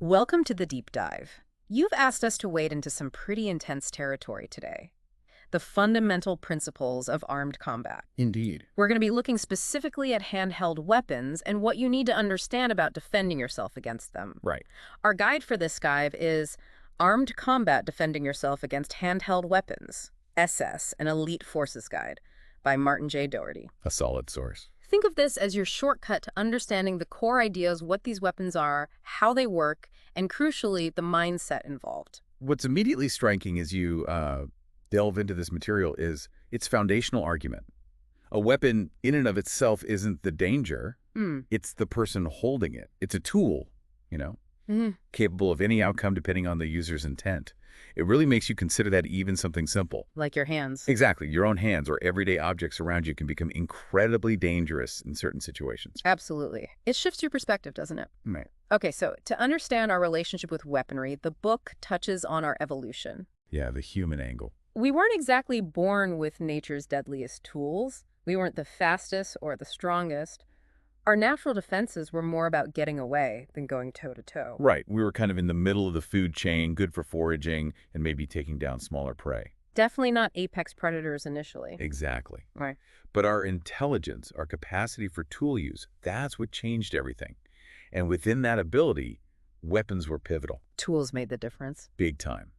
Welcome to the deep dive. You've asked us to wade into some pretty intense territory today. The fundamental principles of armed combat. Indeed. We're going to be looking specifically at handheld weapons and what you need to understand about defending yourself against them. Right. Our guide for this dive is Armed Combat Defending Yourself Against Handheld Weapons, SS, an Elite Forces Guide, by Martin J. Doherty. A solid source. Think of this as your shortcut to understanding the core ideas, what these weapons are, how they work, and crucially, the mindset involved. What's immediately striking as you delve into this material is its foundational argument. A weapon in and of itself isn't the danger. It's the person holding it. It's a tool, capable of any outcome depending on the user's intent. It really makes you consider that even something simple. Like your hands. Exactly. Your own hands or everyday objects around you can become incredibly dangerous in certain situations. Absolutely. It shifts your perspective, doesn't it? Right. Okay, so to understand our relationship with weaponry, the book touches on our evolution. Yeah, the human angle. We weren't exactly born with nature's deadliest tools. We weren't the fastest or the strongest. Our natural defenses were more about getting away than going toe-to-toe. Right. We were kind of in the middle of the food chain, good for foraging, and maybe taking down smaller prey. Definitely not apex predators initially. Exactly. Right. But our intelligence, our capacity for tool use, that's what changed everything. And within that ability, weapons were pivotal. Tools made the difference. Big time.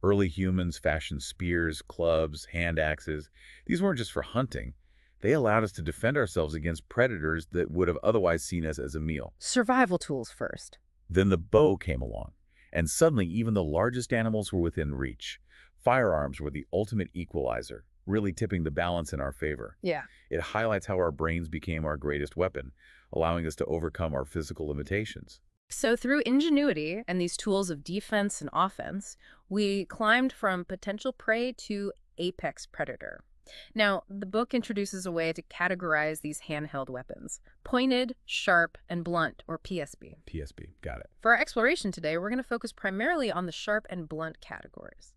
Early humans fashioned spears, clubs, hand axes. These weren't just for hunting. They allowed us to defend ourselves against predators that would have otherwise seen us as a meal. Survival tools first. Then the bow came along, and suddenly even the largest animals were within reach. Firearms were the ultimate equalizer, really tipping the balance in our favor. Yeah. It highlights how our brains became our greatest weapon, allowing us to overcome our physical limitations. So through ingenuity and these tools of defense and offense, we climbed from potential prey to apex predator. Now, the book introduces a way to categorize these handheld weapons: pointed, sharp, and blunt, or PSB. PSB, got it. For our exploration today, we're going to focus primarily on the sharp and blunt categories.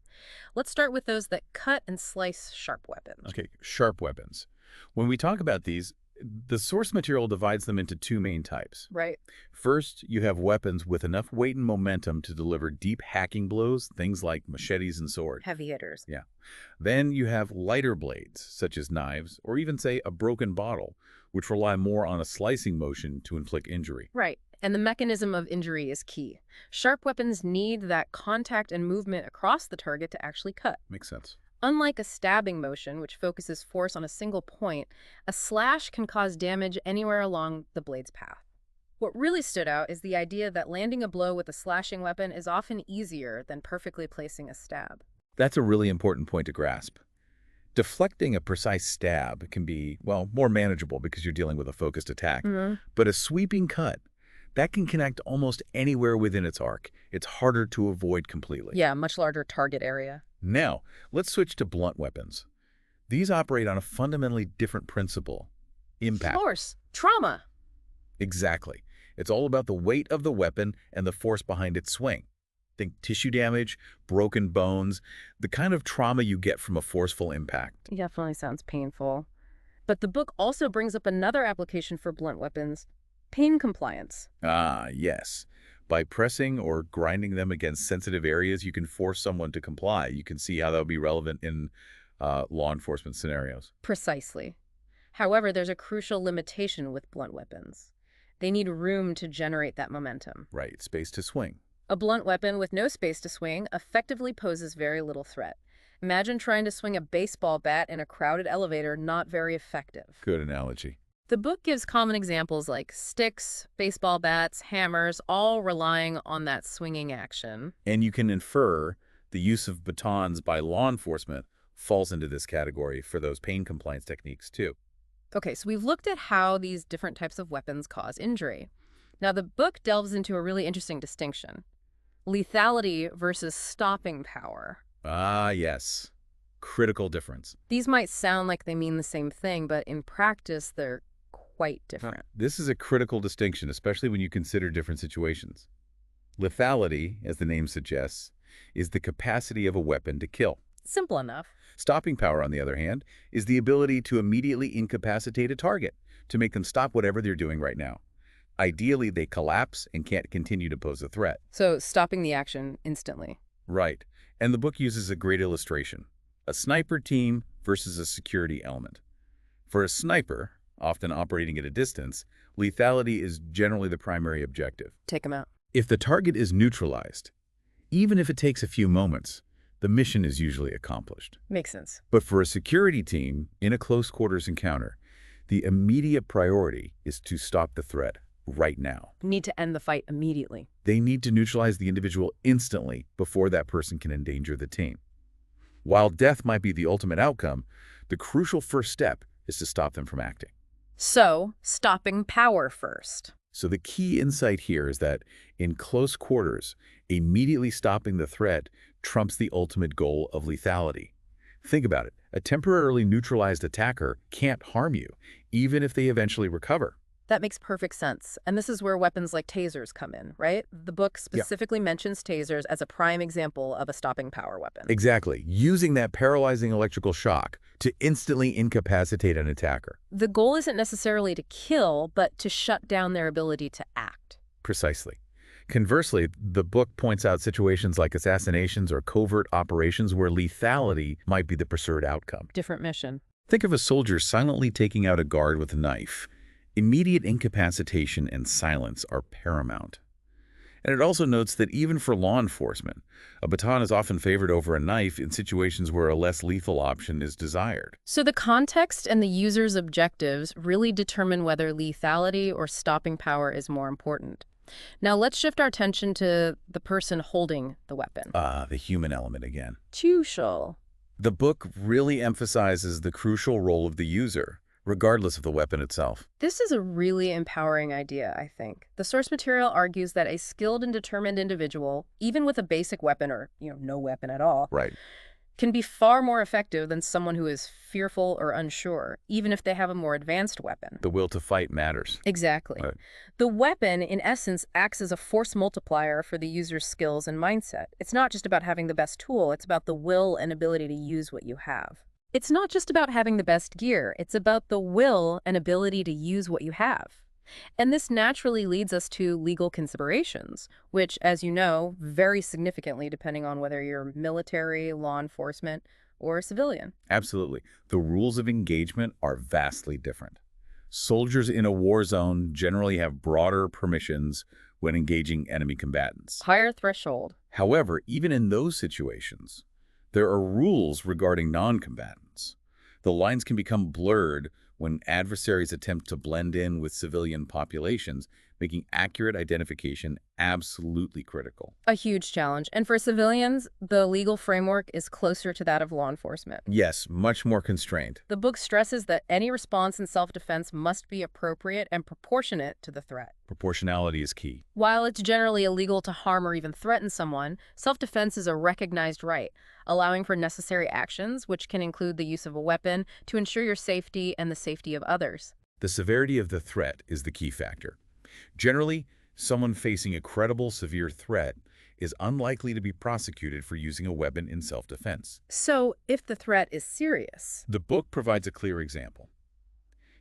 Let's start with those that cut and slice sharp weapons. Okay, sharp weapons. When we talk about these, the source material divides them into two main types. Right. First, you have weapons with enough weight and momentum to deliver deep hacking blows, things like machetes and swords. Heavy hitters. Yeah. Then you have lighter blades, such as knives, or even, say, a broken bottle, which rely more on a slicing motion to inflict injury. Right. And the mechanism of injury is key. Sharp weapons need that contact and movement across the target to actually cut. Makes sense. Unlike a stabbing motion, which focuses force on a single point, a slash can cause damage anywhere along the blade's path. What really stood out is the idea that landing a blow with a slashing weapon is often easier than perfectly placing a stab. That's a really important point to grasp. Deflecting a precise stab can be, well, more manageable because you're dealing with a focused attack. But a sweeping cut, that can connect almost anywhere within its arc. It's harder to avoid completely. Yeah, much larger target area. Now, let's switch to blunt weapons. These operate on a fundamentally different principle: impact. Force. Trauma. Exactly. It's all about the weight of the weapon and the force behind its swing. Think tissue damage, broken bones, the kind of trauma you get from a forceful impact. Definitely sounds painful. But the book also brings up another application for blunt weapons: pain compliance. Ah, yes. By pressing or grinding them against sensitive areas, you can force someone to comply. You can see how that would be relevant in law enforcement scenarios. Precisely. However, there's a crucial limitation with blunt weapons. They need room to generate that momentum. Right, space to swing. A blunt weapon with no space to swing effectively poses very little threat. Imagine trying to swing a baseball bat in a crowded elevator. Not very effective. Good analogy. The book gives common examples like sticks, baseball bats, hammers, all relying on that swinging action. And you can infer the use of batons by law enforcement falls into this category for those pain compliance techniques too. Okay, so we've looked at how these different types of weapons cause injury. Now the book delves into a really interesting distinction: lethality versus stopping power. Ah, yes. Critical difference. These might sound like they mean the same thing, but in practice, they're quite different. This is a critical distinction, especially when you consider different situations. Lethality, as the name suggests, is the capacity of a weapon to kill. Simple enough. Stopping power, on the other hand, is the ability to immediately incapacitate a target, to make them stop whatever they're doing right now. Ideally, they collapse and can't continue to pose a threat. So stopping the action instantly. Right. And the book uses a great illustration. A sniper team versus a security element. For a sniper, often operating at a distance, lethality is generally the primary objective. Take them out. If the target is neutralized, even if it takes a few moments, the mission is usually accomplished. Makes sense. But for a security team in a close quarters encounter, the immediate priority is to stop the threat right now. Need to end the fight immediately. They need to neutralize the individual instantly before that person can endanger the team. While death might be the ultimate outcome, the crucial first step is to stop them from acting. So, stopping power first. So the key insight here is that in close quarters, immediately stopping the threat trumps the ultimate goal of lethality. Think about it. A temporarily neutralized attacker can't harm you, even if they eventually recover. That makes perfect sense. And this is where weapons like tasers come in, right? The book specifically mentions tasers as a prime example of a stopping power weapon. Exactly. Using that paralyzing electrical shock to instantly incapacitate an attacker. The goal isn't necessarily to kill, but to shut down their ability to act. Precisely. Conversely, the book points out situations like assassinations or covert operations where lethality might be the preferred outcome. Different mission. Think of a soldier silently taking out a guard with a knife. Immediate incapacitation and silence are paramount. And it also notes that even for law enforcement, a baton is often favored over a knife in situations where a less lethal option is desired. So the context and the user's objectives really determine whether lethality or stopping power is more important. Now let's shift our attention to the person holding the weapon. The human element again. Crucial. The book really emphasizes the crucial role of the user, regardless of the weapon itself. This is a really empowering idea, I think. The source material argues that a skilled and determined individual, even with a basic weapon or, no weapon at all, Right. can be far more effective than someone who is fearful or unsure, even if they have a more advanced weapon. The will to fight matters. Exactly. Right. The weapon, in essence, acts as a force multiplier for the user's skills and mindset. It's not just about having the best tool, it's about the will and ability to use what you have. It's not just about having the best gear, it's about the will and ability to use what you have. And this naturally leads us to legal considerations, which, as you know, vary significantly depending on whether you're military, law enforcement, or a civilian. Absolutely. The rules of engagement are vastly different. Soldiers in a war zone generally have broader permissions when engaging enemy combatants. Higher threshold. However, even in those situations, there are rules regarding non-combatants. The lines can become blurred when adversaries attempt to blend in with civilian populations, making accurate identification absolutely critical. A huge challenge. And for civilians, the legal framework is closer to that of law enforcement. Yes, much more constrained. The book stresses that any response in self-defense must be appropriate and proportionate to the threat. Proportionality is key. While it's generally illegal to harm or even threaten someone, self-defense is a recognized right, allowing for necessary actions, which can include the use of a weapon, to ensure your safety and the safety of others. The severity of the threat is the key factor. Generally, someone facing a credible, severe threat is unlikely to be prosecuted for using a weapon in self-defense. So, if the threat is serious, The book provides a clear example.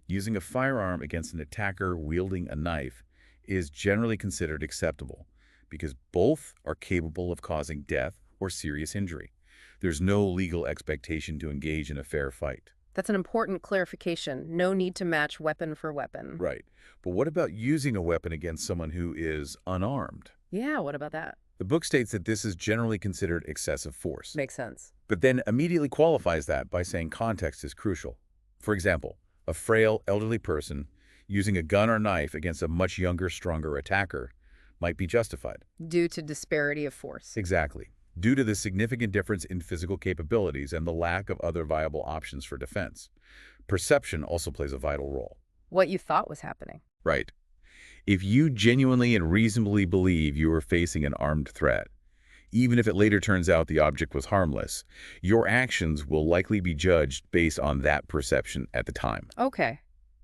Using a firearm against an attacker wielding a knife is generally considered acceptable because both are capable of causing death or serious injury. There's no legal expectation to engage in a fair fight. that's an important clarification. No need to match weapon for weapon. Right. But what about using a weapon against someone who is unarmed? Yeah, what about that? The book states that this is generally considered excessive force, Makes sense. but then immediately qualifies that by saying context is crucial. For example, a frail, elderly person using a gun or knife against a much younger, stronger attacker might be justified. Due to disparity of force. Exactly. Due to the significant difference in physical capabilities and the lack of other viable options for defense. Perception also plays a vital role. What you thought was happening. Right. If you genuinely and reasonably believe you are facing an armed threat, even if it later turns out the object was harmless, your actions will likely be judged based on that perception at the time. Okay.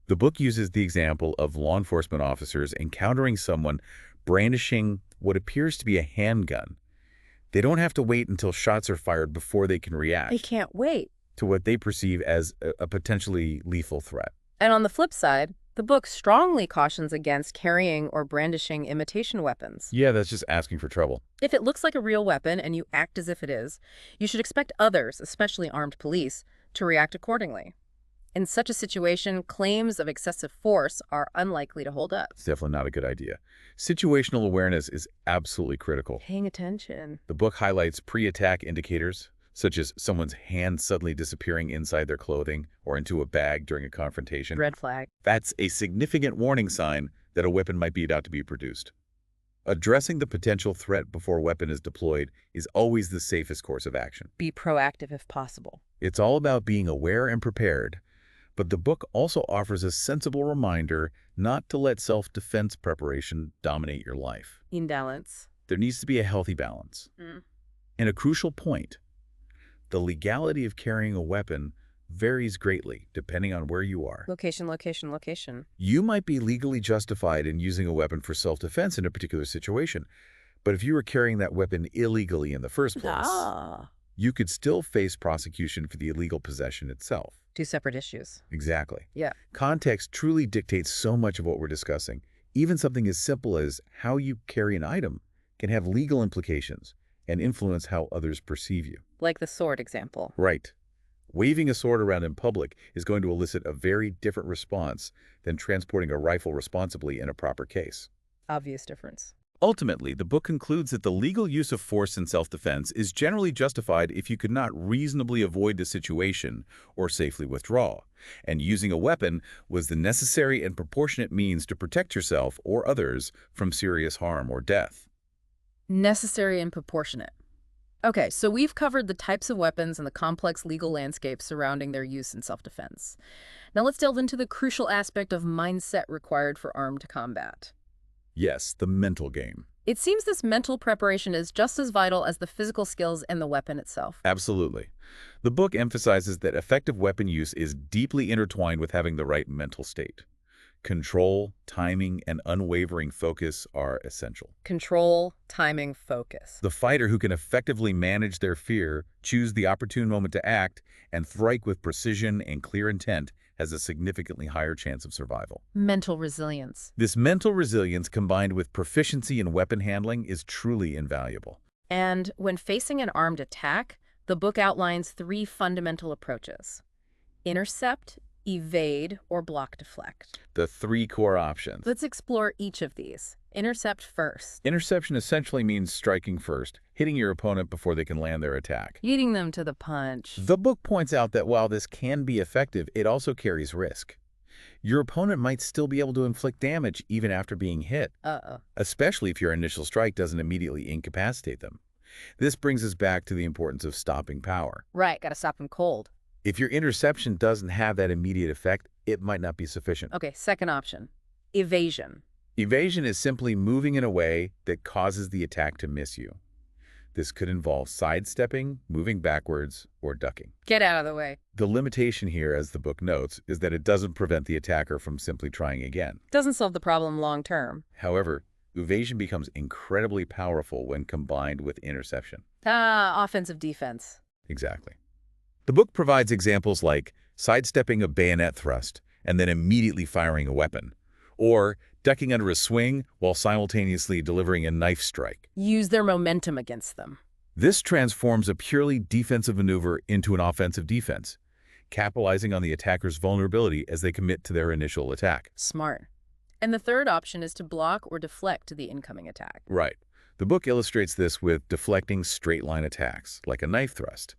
The book uses the example of law enforcement officers encountering someone brandishing what appears to be a handgun. They don't have to wait until shots are fired before they can react They can't wait. to what they perceive as a potentially lethal threat. And on the flip side, The book strongly cautions against carrying or brandishing imitation weapons. Yeah, that's just asking for trouble. If it looks like a real weapon and you act as if it is, you should expect others, especially armed police, to react accordingly. In such a situation, claims of excessive force are unlikely to hold up. It's definitely not a good idea. Situational awareness is absolutely critical. Paying attention. The book highlights pre-attack indicators, such as someone's hand suddenly disappearing inside their clothing or into a bag during a confrontation. Red flag. That's a significant warning sign that a weapon might be about to be produced. Addressing the potential threat before a weapon is deployed is always the safest course of action. Be proactive if possible. It's all about being aware and prepared, but the book also offers a sensible reminder not to let self-defense preparation dominate your life. Imbalance. There needs to be a healthy balance. And a crucial point, the legality of carrying a weapon varies greatly depending on where you are. Location, location, location. You might be legally justified in using a weapon for self-defense in a particular situation, but if you were carrying that weapon illegally in the first place, you could still face prosecution for the illegal possession itself. Two separate issues. Exactly. Yeah. Context truly dictates so much of what we're discussing. Even something as simple as how you carry an item can have legal implications and influence how others perceive you. Like the sword example. Right. Waving a sword around in public is going to elicit a very different response than transporting a rifle responsibly in a proper case. Obvious difference. Ultimately, the book concludes that the legal use of force in self-defense is generally justified if you could not reasonably avoid the situation or safely withdraw, and using a weapon was the necessary and proportionate means to protect yourself or others from serious harm or death. Necessary and proportionate. Okay, so we've covered the types of weapons and the complex legal landscape surrounding their use in self-defense. Now let's delve into the crucial aspect of mindset required for armed combat. Yes, the mental game. It seems this mental preparation is just as vital as the physical skills and the weapon itself. Absolutely. The book emphasizes that effective weapon use is deeply intertwined with having the right mental state. Control, timing, and unwavering focus are essential. Control, timing, focus. The fighter who can effectively manage their fear, choose the opportune moment to act, and strike with precision and clear intent has a significantly higher chance of survival. Mental resilience. This mental resilience combined with proficiency in weapon handling is truly invaluable. And when facing an armed attack, the book outlines 3 fundamental approaches: intercept, evade, or block deflect. The 3 core options. Let's explore each of these. Intercept first. Interception essentially means striking first, hitting your opponent before they can land their attack. Beating them to the punch. The book points out that while this can be effective, it also carries risk. Your opponent might still be able to inflict damage even after being hit, especially if your initial strike doesn't immediately incapacitate them. This brings us back to the importance of stopping power. Right, gotta stop them cold. If your interception doesn't have that immediate effect, it might not be sufficient. Okay, second option, evasion. Evasion is simply moving in a way that causes the attack to miss you. This could involve sidestepping, moving backwards, or ducking. Get out of the way. The limitation here, as the book notes, is that it doesn't prevent the attacker from simply trying again. Doesn't solve the problem long term. However, evasion becomes incredibly powerful when combined with interception. Offensive defense. Exactly. The book provides examples like sidestepping a bayonet thrust and then immediately firing a weapon, or ducking under a swing while simultaneously delivering a knife strike. Use their momentum against them. This transforms a purely defensive maneuver into an offensive defense, capitalizing on the attacker's vulnerability as they commit to their initial attack. Smart. And the third option is to block or deflect the incoming attack. Right. The book illustrates this with deflecting straight-line attacks, like a knife thrust,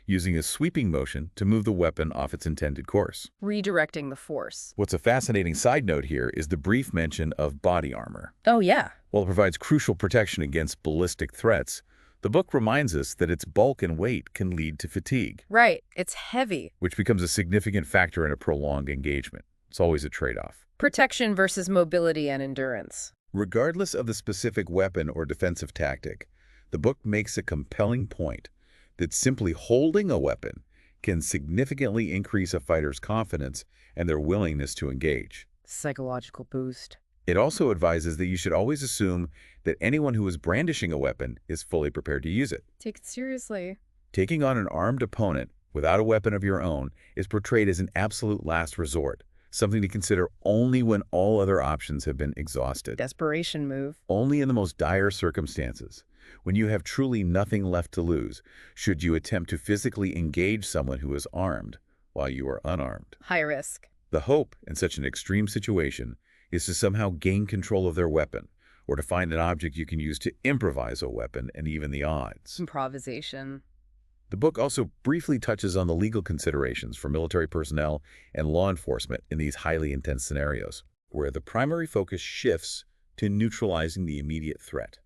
using a sweeping motion to move the weapon off its intended course. Redirecting the force. What's a fascinating side note here is the brief mention of body armor. Oh, yeah. While it provides crucial protection against ballistic threats, the book reminds us that its bulk and weight can lead to fatigue. Right. It's heavy. Which becomes a significant factor in a prolonged engagement. It's always a trade-off. Protection versus mobility and endurance. Regardless of the specific weapon or defensive tactic, the book makes a compelling point that simply holding a weapon can significantly increase a fighter's confidence and their willingness to engage. Psychological boost. It also advises that you should always assume that anyone who is brandishing a weapon is fully prepared to use it. Take it seriously. Taking on an armed opponent without a weapon of your own is portrayed as an absolute last resort, something to consider only when all other options have been exhausted. Desperation move. Only in the most dire circumstances, when you have truly nothing left to lose, should you attempt to physically engage someone who is armed while you are unarmed. High risk. The hope in such an extreme situation is to somehow gain control of their weapon, or to find an object you can use to improvise a weapon and even the odds. Improvisation. The book also briefly touches on the legal considerations for military personnel and law enforcement in these highly intense scenarios, where the primary focus shifts to neutralizing the immediate threat,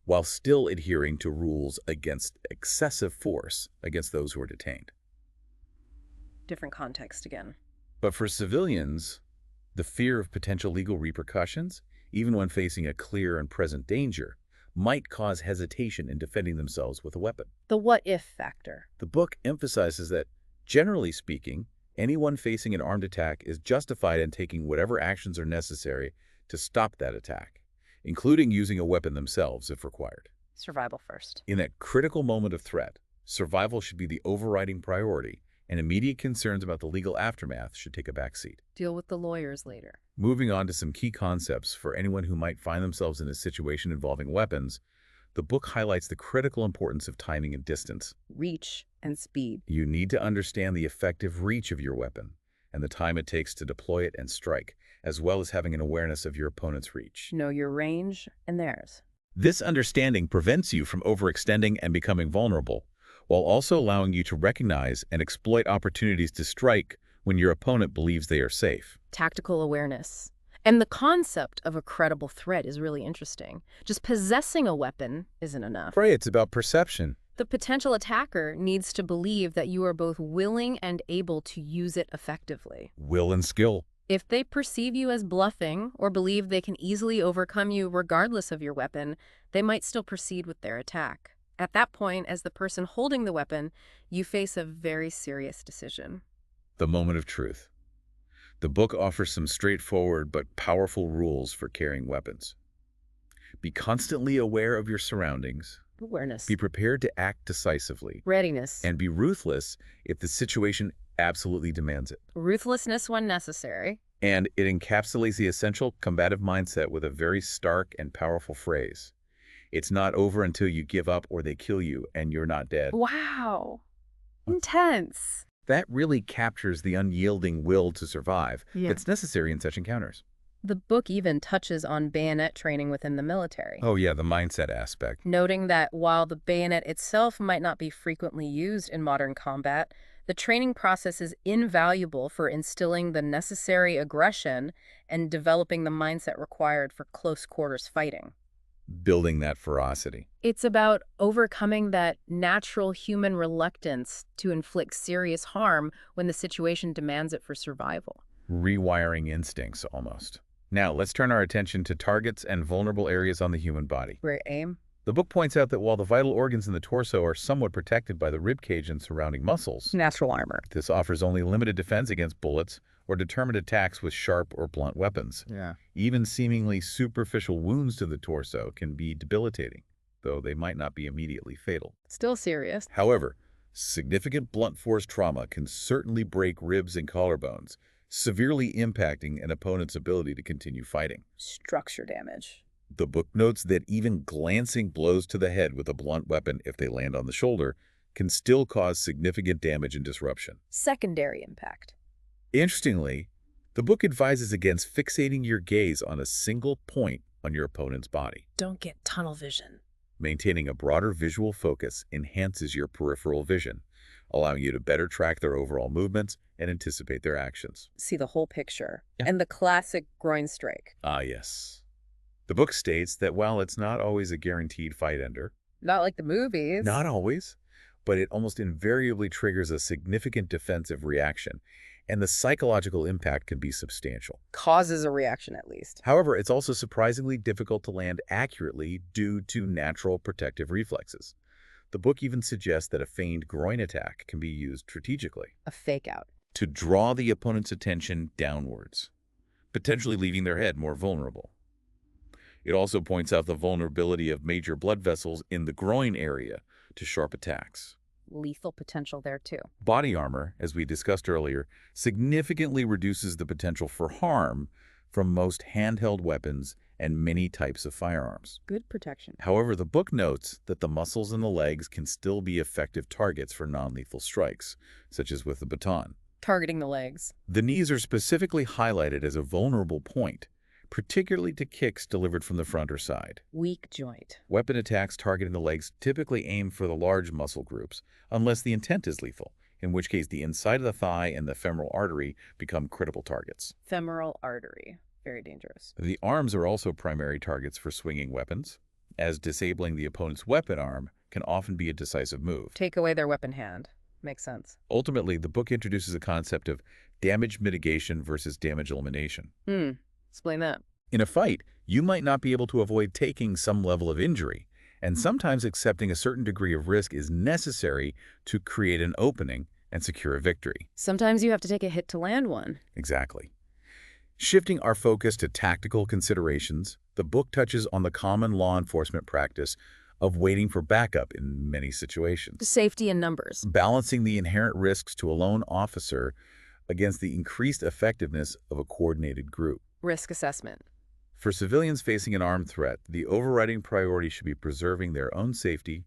while still adhering to rules against excessive force against those who are detained. Different context again. But for civilians, the fear of potential legal repercussions, even when facing a clear and present danger, might cause hesitation in defending themselves with a weapon. The what-if factor. The book emphasizes that, generally speaking, anyone facing an armed attack is justified in taking whatever actions are necessary to stop that attack, including using a weapon themselves if required. Survival first. In that critical moment of threat, survival should be the overriding priority, and immediate concerns about the legal aftermath should take a backseat. Deal with the lawyers later. Moving on to some key concepts for anyone who might find themselves in a situation involving weapons, the book highlights the critical importance of timing and distance. Reach and speed. You need to understand the effective reach of your weapon and the time it takes to deploy it and strike, as well as having an awareness of your opponent's reach. Know your range and theirs. This understanding prevents you from overextending and becoming vulnerable, while also allowing you to recognize and exploit opportunities to strike when your opponent believes they are safe. Tactical awareness. And the concept of a credible threat is really interesting. Just possessing a weapon isn't enough. Right, it's about perception. The potential attacker needs to believe that you are both willing and able to use it effectively. Will and skill. If they perceive you as bluffing or believe they can easily overcome you regardless of your weapon, they might still proceed with their attack. At that point, as the person holding the weapon, you face a very serious decision. The moment of truth. The book offers some straightforward but powerful rules for carrying weapons. Be constantly aware of your surroundings. Awareness. Be prepared to act decisively. Readiness. And be ruthless if the situation absolutely demands it. Ruthlessness when necessary. And it encapsulates the essential combative mindset with a very stark and powerful phrase. It's not over until you give up or they kill you and you're not dead. Wow. Intense. That really captures the unyielding will to survive that's necessary in such encounters. The book even touches on bayonet training within the military. Oh yeah, the mindset aspect. Noting that while the bayonet itself might not be frequently used in modern combat, the training process is invaluable for instilling the necessary aggression and developing the mindset required for close quarters fighting. Building that ferocity. It's about overcoming that natural human reluctance to inflict serious harm when the situation demands it for survival. Rewiring instincts, almost. Now, let's turn our attention to targets and vulnerable areas on the human body. Great aim. The book points out that while the vital organs in the torso are somewhat protected by the ribcage and surrounding muscles, Natural armor. this offers only limited defense against bullets or determined attacks with sharp or blunt weapons. Even seemingly superficial wounds to the torso can be debilitating, though they might not be immediately fatal. Still serious. However, significant blunt force trauma can certainly break ribs and collarbones, severely impacting an opponent's ability to continue fighting. Structure damage. The book notes that even glancing blows to the head with a blunt weapon, if they land on the shoulder, can still cause significant damage and disruption. Secondary impact. Interestingly, the book advises against fixating your gaze on a single point on your opponent's body. Don't get tunnel vision. Maintaining a broader visual focus enhances your peripheral vision, allowing you to better track their overall movements and anticipate their actions. See the whole picture. Yeah. And the classic groin strike. Ah, yes. The book states that while it's not always a guaranteed fight ender, Not like the movies. not always, but it almost invariably triggers a significant defensive reaction, and the psychological impact can be substantial. Causes a reaction at least. However, it's also surprisingly difficult to land accurately due to natural protective reflexes. The book even suggests that a feigned groin attack can be used strategically A fake out. to draw the opponent's attention downwards, potentially leaving their head more vulnerable. It also points out the vulnerability of major blood vessels in the groin area to sharp attacks. lethal potential there too. Body armor, as we discussed earlier, significantly reduces the potential for harm from most handheld weapons and many types of firearms. Good protection. However, the book notes that the muscles in the legs can still be effective targets for non-lethal strikes, such as with the baton. Targeting the legs. The knees are specifically highlighted as a vulnerable point, particularly to kicks delivered from the front or side. Weak joint. Weapon attacks targeting the legs typically aim for the large muscle groups, unless the intent is lethal, in which case the inside of the thigh and the femoral artery become critical targets. Femoral artery. Very dangerous. The arms are also primary targets for swinging weapons, as disabling the opponent's weapon arm can often be a decisive move. Take away their weapon hand. Makes sense. Ultimately, the book introduces a concept of damage mitigation versus damage elimination. Explain that. In a fight, you might not be able to avoid taking some level of injury, and sometimes accepting a certain degree of risk is necessary to create an opening and secure a victory. Sometimes you have to take a hit to land one. Exactly. Shifting our focus to tactical considerations, the book touches on the common law enforcement practice of waiting for backup in many situations. Safety in numbers. Balancing the inherent risks to a lone officer against the increased effectiveness of a coordinated group. Risk assessment. For civilians facing an armed threat, the overriding priority should be preserving their own safety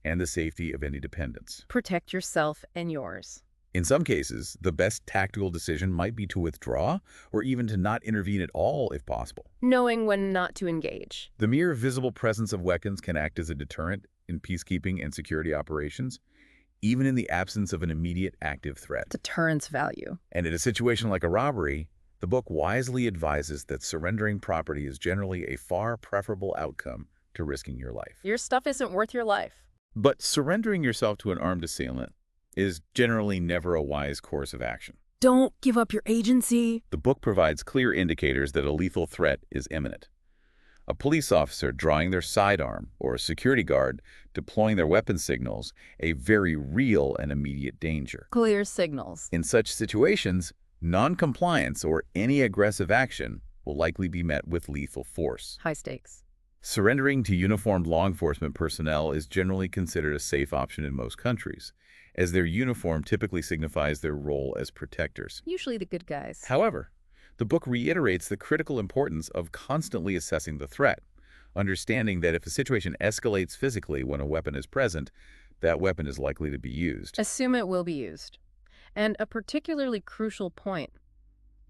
and the safety of any dependents. Protect yourself and yours. In some cases, the best tactical decision might be to withdraw or even to not intervene at all if possible. Knowing when not to engage. The mere visible presence of weapons can act as a deterrent in peacekeeping and security operations, even in the absence of an immediate active threat. Deterrence value. And in a situation like a robbery, the book wisely advises that surrendering property is generally a far preferable outcome to risking your life. Your stuff isn't worth your life. But surrendering yourself to an armed assailant is generally never a wise course of action. Don't give up your agency. The book provides clear indicators that a lethal threat is imminent. A police officer drawing their sidearm or a security guard deploying their weapon signals a very real and immediate danger. Clear signals. In such situations, non-compliance or any aggressive action will likely be met with lethal force. High stakes. Surrendering to uniformed law enforcement personnel is generally considered a safe option in most countries, as their uniform typically signifies their role as protectors. Usually the good guys. However, the book reiterates the critical importance of constantly assessing the threat, understanding that if a situation escalates physically when a weapon is present, that weapon is likely to be used. Assume it will be used. And a particularly crucial point.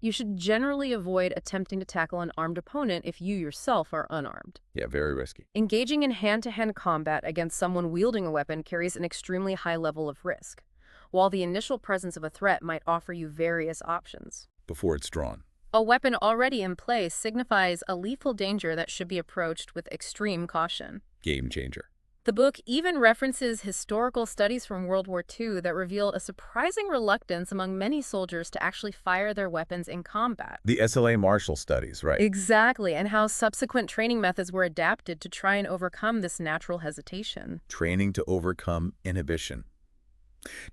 You should generally avoid attempting to tackle an armed opponent if you yourself are unarmed. Yeah, very risky. Engaging in hand-to-hand combat against someone wielding a weapon carries an extremely high level of risk, while the initial presence of a threat might offer you various options. Before it's drawn. A weapon already in place signifies a lethal danger that should be approached with extreme caution. Game changer. The book even references historical studies from World War II that reveal a surprising reluctance among many soldiers to actually fire their weapons in combat. The SLA Marshall studies, right? Exactly, and how subsequent training methods were adapted to try and overcome this natural hesitation. Training to overcome inhibition.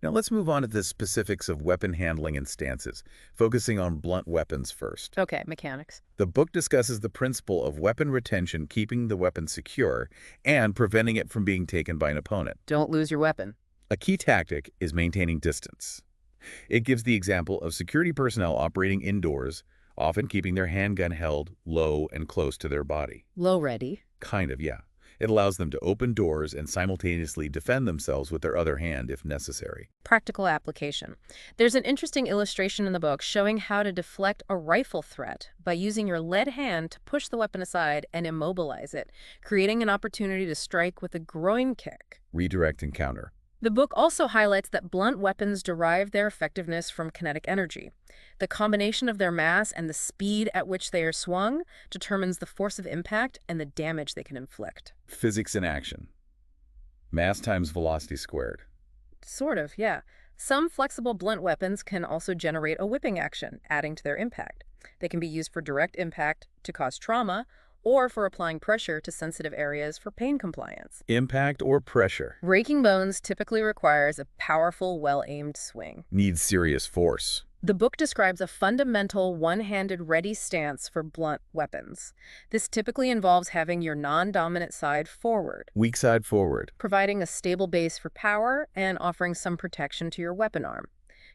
Now let's move on to the specifics of weapon handling and stances, focusing on blunt weapons first. Okay, mechanics. The book discusses the principle of weapon retention, keeping the weapon secure and preventing it from being taken by an opponent. Don't lose your weapon. A key tactic is maintaining distance. It gives the example of security personnel operating indoors, often keeping their handgun held low and close to their body. Low ready. Kind of, yeah. It allows them to open doors and simultaneously defend themselves with their other hand if necessary. Practical application. There's an interesting illustration in the book showing how to deflect a rifle threat by using your lead hand to push the weapon aside and immobilize it, creating an opportunity to strike with a groin kick. Redirect and counter. The book also highlights that blunt weapons derive their effectiveness from kinetic energy. The combination of their mass and the speed at which they are swung determines the force of impact and the damage they can inflict. Physics in action. Mass times velocity squared. Sort of, yeah. Some flexible blunt weapons can also generate a whipping action, adding to their impact. They can be used for direct impact to cause trauma, or for applying pressure to sensitive areas for pain compliance. Impact or pressure. Breaking bones typically requires a powerful, well-aimed swing. Needs serious force. The book describes a fundamental one-handed ready stance for blunt weapons. This typically involves having your non-dominant side forward, Weak side forward. providing a stable base for power and offering some protection to your weapon arm.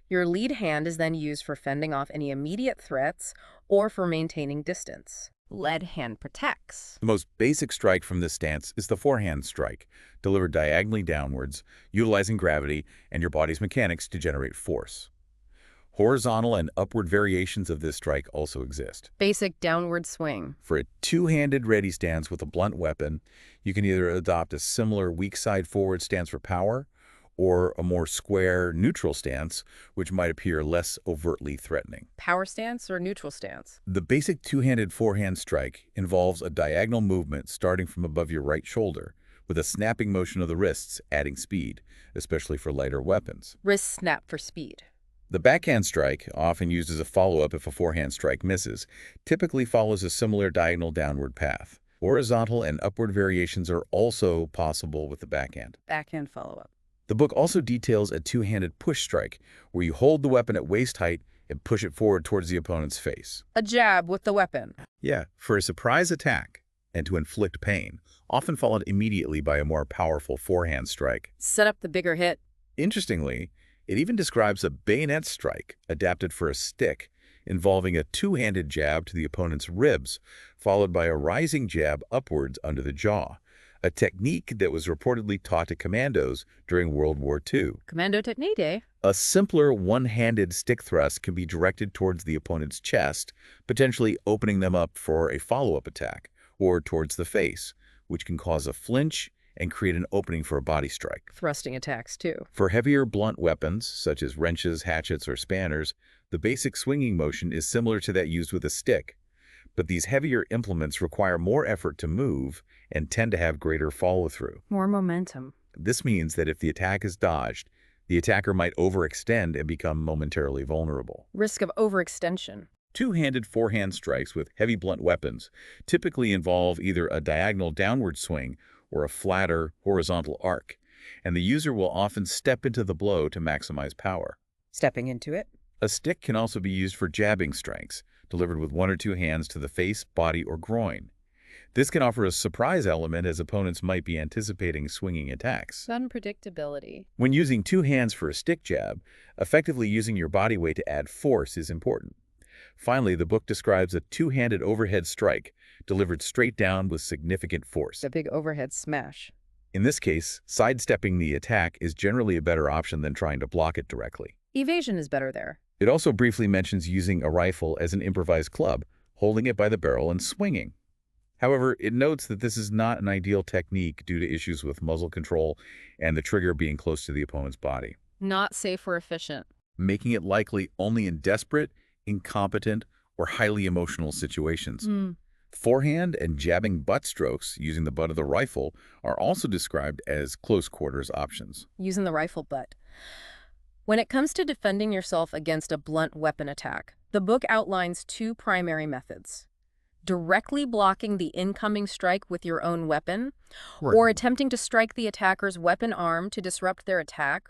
Your lead hand is then used for fending off any immediate threats or for maintaining distance. Lead hand protects. The most basic strike from this stance is the forehand strike, delivered diagonally downwards, utilizing gravity and your body's mechanics to generate force. Horizontal and upward variations of this strike also exist. Basic downward swing. For a two-handed ready stance with a blunt weapon, you can either adopt a similar weak side forward stance for power, or a more square, neutral stance, which might appear less overtly threatening. Power stance or neutral stance? The basic two-handed forehand strike involves a diagonal movement starting from above your right shoulder, with a snapping motion of the wrists adding speed, especially for lighter weapons. Wrist snap for speed. The backhand strike, often used as a follow-up if a forehand strike misses, typically follows a similar diagonal downward path. Horizontal and upward variations are also possible with the backhand. Backhand follow-up. The book also details a two-handed push strike, where you hold the weapon at waist height and push it forward towards the opponent's face. A jab with the weapon. Yeah, for a surprise attack and to inflict pain, often followed immediately by a more powerful forehand strike. Set up the bigger hit. Interestingly, it even describes a bayonet strike, adapted for a stick, involving a two-handed jab to the opponent's ribs, followed by a rising jab upwards under the jaw, a technique that was reportedly taught to commandos during World War II. Commando technique, eh? A simpler one-handed stick thrust can be directed towards the opponent's chest, potentially opening them up for a follow-up attack, or towards the face, which can cause a flinch and create an opening for a body strike. Thrusting attacks, too. For heavier blunt weapons, such as wrenches, hatchets, or spanners, the basic swinging motion is similar to that used with a stick. But these heavier implements require more effort to move and tend to have greater follow-through. More momentum. This means that if the attack is dodged, the attacker might overextend and become momentarily vulnerable. Risk of overextension. Two-handed forehand strikes with heavy blunt weapons typically involve either a diagonal downward swing or a flatter horizontal arc, and the user will often step into the blow to maximize power. Stepping into it. A stick can also be used for jabbing strikes, delivered with one or two hands to the face, body, or groin. This can offer a surprise element as opponents might be anticipating swinging attacks. Unpredictability. When using two hands for a stick jab, effectively using your body weight to add force is important. Finally, the book describes a two-handed overhead strike, delivered straight down with significant force. A big overhead smash. In this case, sidestepping the attack is generally a better option than trying to block it directly. Evasion is better there. It also briefly mentions using a rifle as an improvised club, holding it by the barrel and swinging. However, it notes that this is not an ideal technique due to issues with muzzle control and the trigger being close to the opponent's body, Not safe or efficient. making it likely only in desperate, incompetent, or highly emotional situations. Forehand and jabbing butt strokes using the butt of the rifle are also described as close-quarters options. Using the rifle butt. When it comes to defending yourself against a blunt weapon attack, the book outlines two primary methods. Directly blocking the incoming strike with your own weapon, or attempting to strike the attacker's weapon arm to disrupt their attack,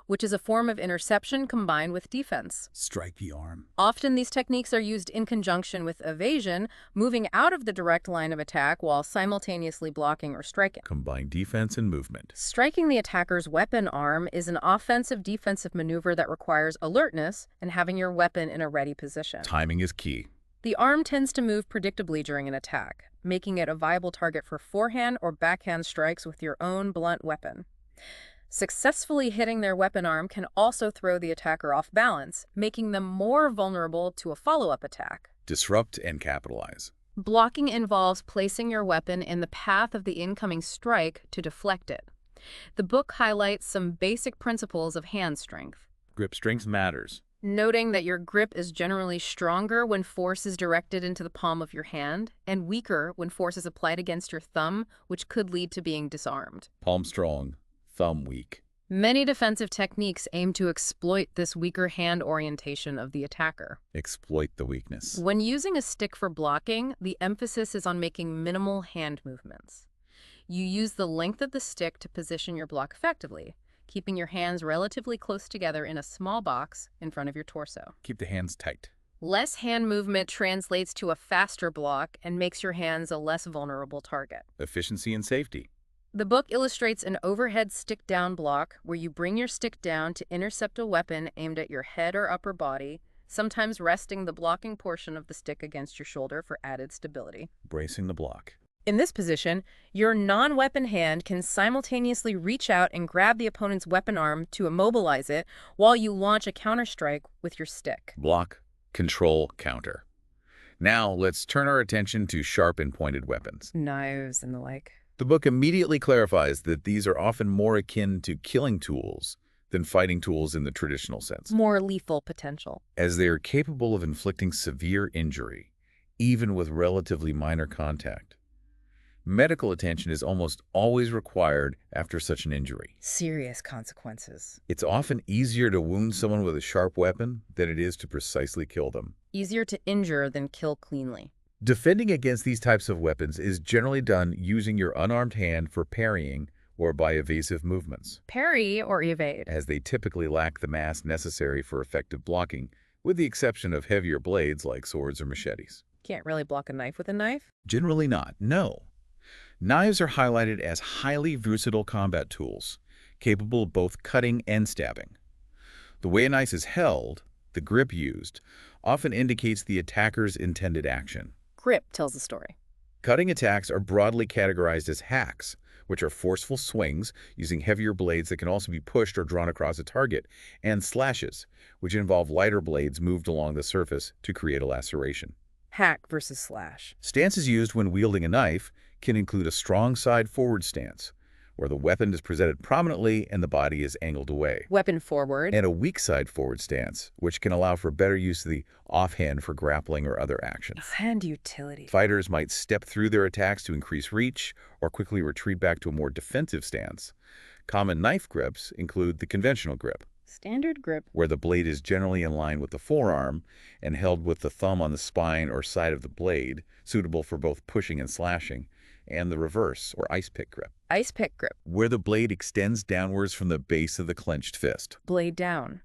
which is a form of interception combined with defense. Strike the arm. Often these techniques are used in conjunction with evasion, moving out of the direct line of attack while simultaneously blocking or striking. Combine defense and movement. Striking the attacker's weapon arm is an offensive-defensive maneuver that requires alertness and having your weapon in a ready position. Timing is key. The arm tends to move predictably during an attack, making it a viable target for forehand or backhand strikes with your own blunt weapon. Successfully hitting their weapon arm can also throw the attacker off balance, making them more vulnerable to a follow-up attack. Disrupt and capitalize. Blocking involves placing your weapon in the path of the incoming strike to deflect it. The book highlights some basic principles of hand strength, Grip strength matters. noting that your grip is generally stronger when force is directed into the palm of your hand, and weaker when force is applied against your thumb, which could lead to being disarmed. Palm strong, thumb weak. Many defensive techniques aim to exploit this weaker hand orientation of the attacker. Exploit the weakness. When using a stick for blocking, the emphasis is on making minimal hand movements. You use the length of the stick to position your block effectively, keeping your hands relatively close together in a small box in front of your torso. Keep the hands tight. Less hand movement translates to a faster block and makes your hands a less vulnerable target. Efficiency and safety. The book illustrates an overhead stick-down block where you bring your stick down to intercept a weapon aimed at your head or upper body, sometimes resting the blocking portion of the stick against your shoulder for added stability. Bracing the block. In this position, your non-weapon hand can simultaneously reach out and grab the opponent's weapon arm to immobilize it while you launch a counterstrike with your stick. Block, control, counter. Now let's turn our attention to sharp and pointed weapons. Knives and the like. The book immediately clarifies that these are often more akin to killing tools than fighting tools in the traditional sense, More lethal potential. as they are capable of inflicting severe injury, even with relatively minor contact. Medical attention is almost always required after such an injury. Serious consequences. It's often easier to wound someone with a sharp weapon than it is to precisely kill them. Easier to injure than kill cleanly. Defending against these types of weapons is generally done using your unarmed hand for parrying or by evasive movements, Parry or evade. as they typically lack the mass necessary for effective blocking, with the exception of heavier blades like swords or machetes. Can't really block a knife with a knife. Generally not, no. Knives are highlighted as highly versatile combat tools, capable of both cutting and stabbing. The way a knife is held, the grip used, often indicates the attacker's intended action. Grip tells the story. Cutting attacks are broadly categorized as hacks, which are forceful swings using heavier blades that can also be pushed or drawn across a target, and slashes, which involve lighter blades moved along the surface to create a laceration. Hack versus slash. Stances used when wielding a knife can include a strong side forward stance, where the weapon is presented prominently and the body is angled away, Weapon forward. and a weak side forward stance, which can allow for better use of the offhand for grappling or other actions. Hand utility. Fighters might step through their attacks to increase reach or quickly retreat back to a more defensive stance. Common knife grips include the conventional grip, Standard grip. where the blade is generally in line with the forearm and held with the thumb on the spine or side of the blade, suitable for both pushing and slashing, and the reverse, or ice pick grip, Ice pick grip. where the blade extends downwards from the base of the clenched fist. Blade down.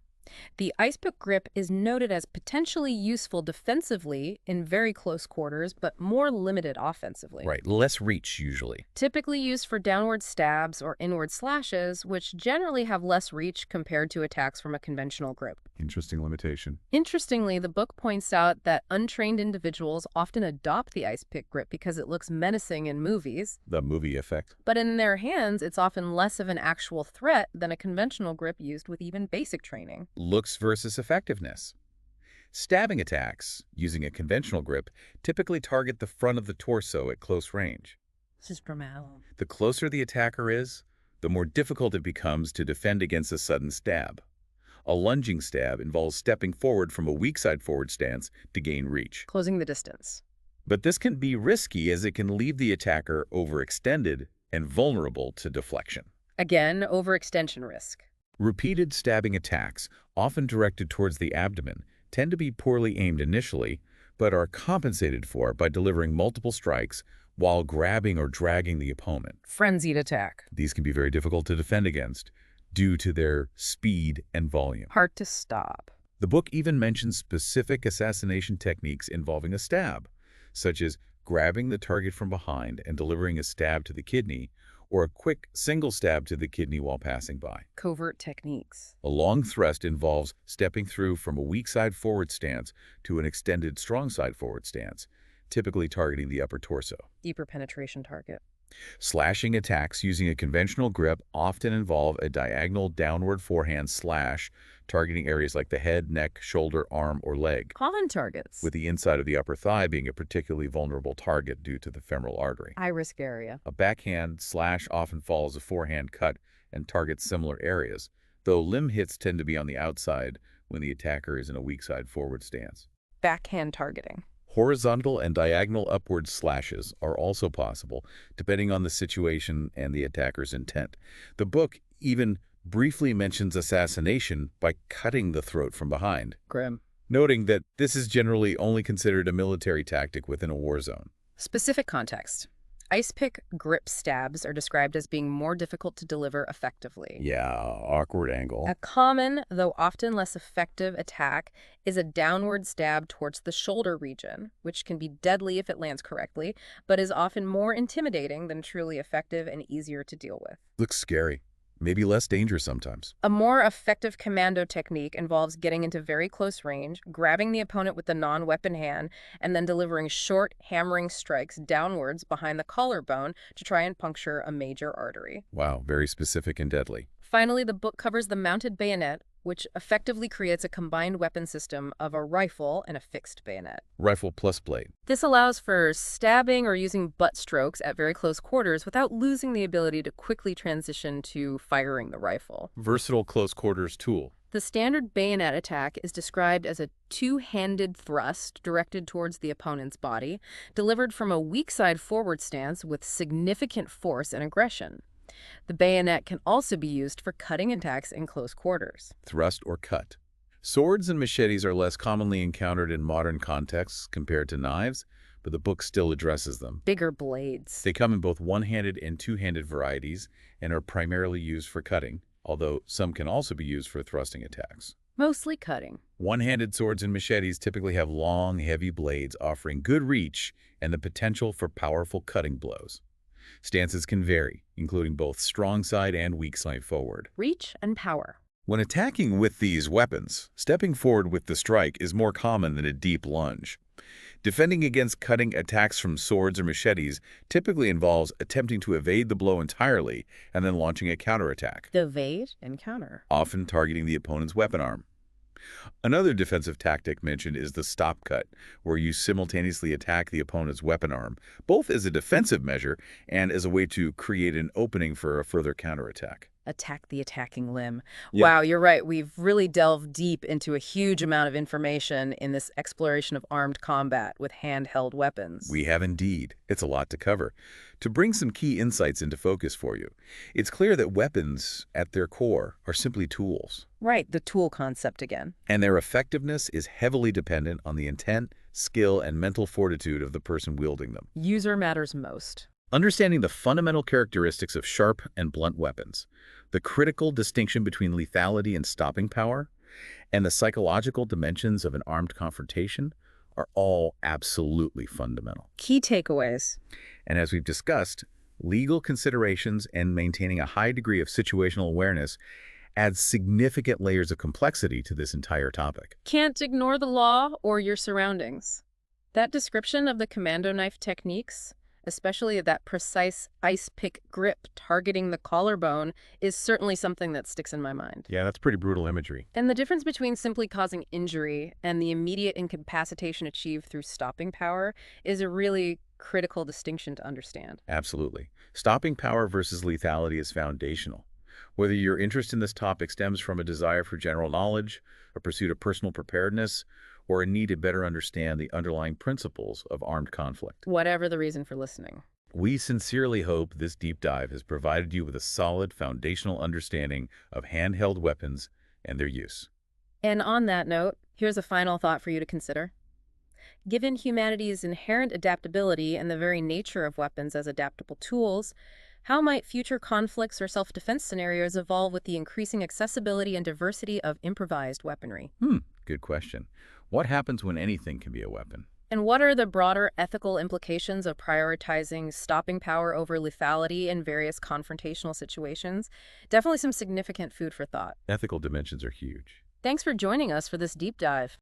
The ice pick grip is noted as potentially useful defensively in very close quarters, but more limited offensively. Right, less reach usually. Typically used for downward stabs or inward slashes, which generally have less reach compared to attacks from a conventional grip. Interesting limitation. Interestingly, the book points out that untrained individuals often adopt the ice pick grip because it looks menacing in movies, The movie effect. but in their hands, it's often less of an actual threat than a conventional grip used with even basic training. Looks versus effectiveness. Stabbing attacks, using a conventional grip, typically target the front of the torso at close range. This is dramatic. The closer the attacker is, the more difficult it becomes to defend against a sudden stab. A lunging stab involves stepping forward from a weak side forward stance to gain reach. Closing the distance. But this can be risky as it can leave the attacker overextended and vulnerable to deflection. Again, overextension risk. Repeated stabbing attacks, often directed towards the abdomen, tend to be poorly aimed initially, but are compensated for by delivering multiple strikes while grabbing or dragging the opponent. Frenzied attack. These can be very difficult to defend against due to their speed and volume. Hard to stop. The book even mentions specific assassination techniques involving a stab, such as grabbing the target from behind and delivering a stab to the kidney, or a quick single stab to the kidney while passing by. Covert techniques. A long thrust involves stepping through from a weak side forward stance to an extended strong side forward stance, typically targeting the upper torso. Deeper penetration target. Slashing attacks using a conventional grip often involve a diagonal downward forehand slash, targeting areas like the head, neck, shoulder, arm, or leg, Common targets. with the inside of the upper thigh being a particularly vulnerable target due to the femoral artery. High risk area. A backhand slash often follows a forehand cut and targets similar areas, though limb hits tend to be on the outside when the attacker is in a weak side forward stance. Backhand targeting. Horizontal and diagonal upward slashes are also possible, depending on the situation and the attacker's intent. The book even briefly mentions assassination by cutting the throat from behind, Grim. noting that this is generally only considered a military tactic within a war zone. Specific context. Ice pick grip stabs are described as being more difficult to deliver effectively. Yeah, awkward angle. A common, though often less effective, attack is a downward stab towards the shoulder region, which can be deadly if it lands correctly, but is often more intimidating than truly effective and easier to deal with. Looks scary. Maybe less dangerous sometimes. A more effective commando technique involves getting into very close range, grabbing the opponent with the non-weapon hand, and then delivering short, hammering strikes downwards behind the collarbone to try and puncture a major artery. Wow, very specific and deadly. Finally, the book covers the mounted bayonet, which effectively creates a combined weapon system of a rifle and a fixed bayonet. Rifle plus blade. This allows for stabbing or using butt strokes at very close quarters without losing the ability to quickly transition to firing the rifle. Versatile close quarters tool. The standard bayonet attack is described as a two-handed thrust directed towards the opponent's body, delivered from a weak side forward stance with significant force and aggression. The bayonet can also be used for cutting attacks in close quarters. Thrust or cut. Swords and machetes are less commonly encountered in modern contexts compared to knives, but the book still addresses them. Bigger blades. They come in both one-handed and two-handed varieties and are primarily used for cutting, although some can also be used for thrusting attacks. Mostly cutting. One-handed swords and machetes typically have long, heavy blades offering good reach and the potential for powerful cutting blows. Stances can vary, including both strong side and weak side forward. Reach and power. When attacking with these weapons, stepping forward with the strike is more common than a deep lunge. Defending against cutting attacks from swords or machetes typically involves attempting to evade the blow entirely and then launching a counterattack, Evade and counter. often targeting the opponent's weapon arm. Another defensive tactic mentioned is the stop cut, where you simultaneously attack the opponent's weapon arm, both as a defensive measure and as a way to create an opening for a further counterattack. Attack the attacking limb. Yeah. Wow, you're right. We've really delved deep into a huge amount of information in this exploration of armed combat with handheld weapons. We have indeed. It's a lot to cover. To bring some key insights into focus for you, it's clear that weapons, at their core, are simply tools. Right, the tool concept again. And their effectiveness is heavily dependent on the intent, skill, and mental fortitude of the person wielding them. User matters most. Understanding the fundamental characteristics of sharp and blunt weapons, the critical distinction between lethality and stopping power, and the psychological dimensions of an armed confrontation are all absolutely fundamental. Key takeaways. And as we've discussed, legal considerations and maintaining a high degree of situational awareness adds significant layers of complexity to this entire topic. Can't ignore the law or your surroundings. That description of the commando knife techniques, especially that precise ice pick grip targeting the collarbone, is certainly something that sticks in my mind. Yeah, that's pretty brutal imagery. And the difference between simply causing injury and the immediate incapacitation achieved through stopping power is a really critical distinction to understand. Absolutely. Stopping power versus lethality is foundational. Whether your interest in this topic stems from a desire for general knowledge, a pursuit of personal preparedness, or a need to better understand the underlying principles of armed conflict. Whatever the reason for listening. We sincerely hope this deep dive has provided you with a solid foundational understanding of handheld weapons and their use. And on that note, here's a final thought for you to consider. Given humanity's inherent adaptability and the very nature of weapons as adaptable tools, how might future conflicts or self-defense scenarios evolve with the increasing accessibility and diversity of improvised weaponry? Good question. What happens when anything can be a weapon? And what are the broader ethical implications of prioritizing stopping power over lethality in various confrontational situations? Definitely some significant food for thought. Ethical dimensions are huge. Thanks for joining us for this deep dive.